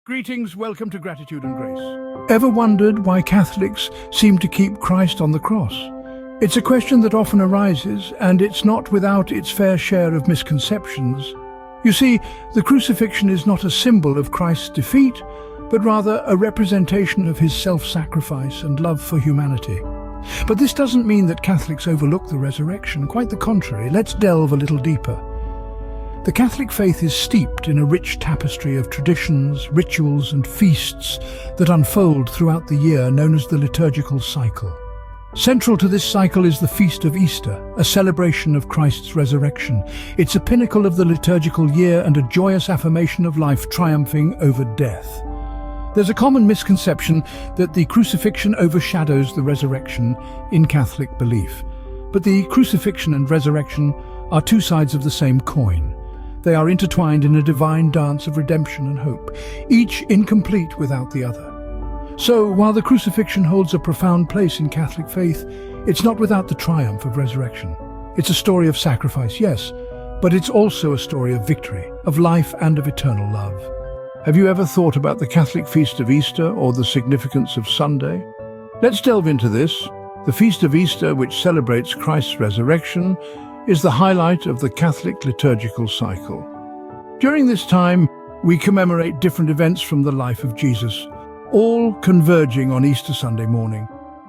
Greetings, welcome to Gratitude and Grace. Ever wondered why Catholics seem to keep Christ on the cross? It's a question that often arises, and it's not without its fair share of misconceptions. You see, the crucifixion is not a symbol of Christ's defeat, but rather a representation of his self-sacrifice and love for humanity. But this doesn't mean that Catholics overlook the resurrection. Quite the contrary. Let's delve a little deeper. The Catholic faith is steeped in a rich tapestry of traditions, rituals and feasts that unfold throughout the year, known as the liturgical cycle. Central to this cycle is the Feast of Easter, a celebration of Christ's resurrection. It's a pinnacle of the liturgical year and a joyous affirmation of life triumphing over death. There's a common misconception that the crucifixion overshadows the resurrection in Catholic belief. But the crucifixion and resurrection are two sides of the same coin. They are intertwined in a divine dance of redemption and hope, each incomplete without the other. So, while the crucifixion holds a profound place in Catholic faith, it's not without the triumph of resurrection. It's a story of sacrifice, yes, but it's also a story of victory, of life and of eternal love. Have you ever thought about the Catholic Feast of Easter or the significance of Sunday? Let's delve into this. The Feast of Easter, which celebrates Christ's resurrection, is the highlight of the Catholic liturgical cycle. During this time, we commemorate different events from the life of Jesus, all converging on Easter Sunday morning.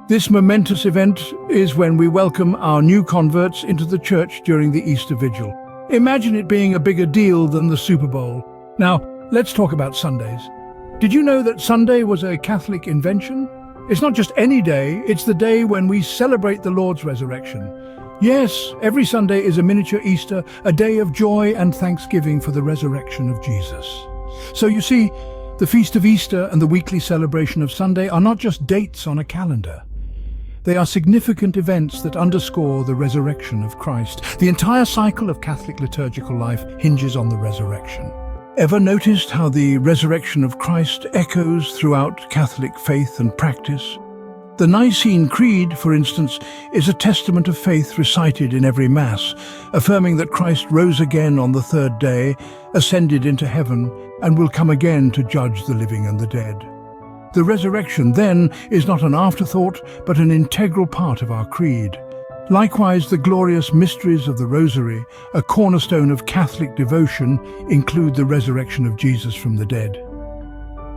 This momentous event is when we welcome our new converts into the church during the Easter Vigil. Imagine it being a bigger deal than the Super Bowl. Now, let's talk about Sundays. Did you know that Sunday was a Catholic invention? It's not just any day, it's the day when we celebrate the Lord's resurrection. Yes, every Sunday is a miniature Easter, a day of joy and thanksgiving for the resurrection of Jesus. So you see, the Feast of Easter and the weekly celebration of Sunday are not just dates on a calendar. They are significant events that underscore the resurrection of Christ. The entire cycle of Catholic liturgical life hinges on the resurrection. Ever noticed how the resurrection of Christ echoes throughout Catholic faith and practice? The Nicene Creed, for instance, is a testament of faith recited in every Mass, affirming that Christ rose again on the third day, ascended into heaven, and will come again to judge the living and the dead. The resurrection, then, is not an afterthought, but an integral part of our creed. Likewise, the glorious mysteries of the Rosary, a cornerstone of Catholic devotion, include the resurrection of Jesus from the dead.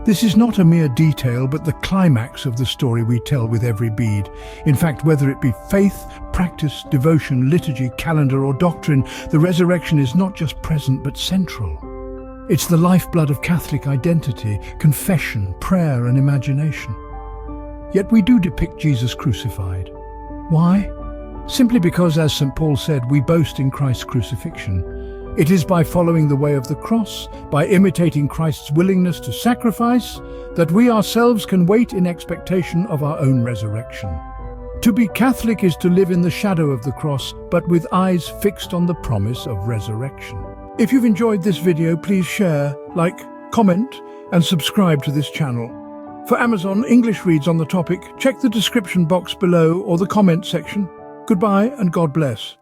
This is not a mere detail, but the climax of the story we tell with every bead. In fact, whether it be faith, practice, devotion, liturgy, calendar, or doctrine, the resurrection is not just present, but central. It's the lifeblood of Catholic identity, confession, prayer, and imagination. Yet we do depict Jesus crucified. Why? Simply because, as St. Paul said, we boast in Christ's crucifixion. It is by following the way of the cross, by imitating Christ's willingness to sacrifice, that we ourselves can wait in expectation of our own resurrection. To be Catholic is to live in the shadow of the cross, but with eyes fixed on the promise of resurrection. If you've enjoyed this video, please share, like, comment, and subscribe to this channel. For Amazon English reads on the topic, check the description box below or the comment section. Goodbye and God bless.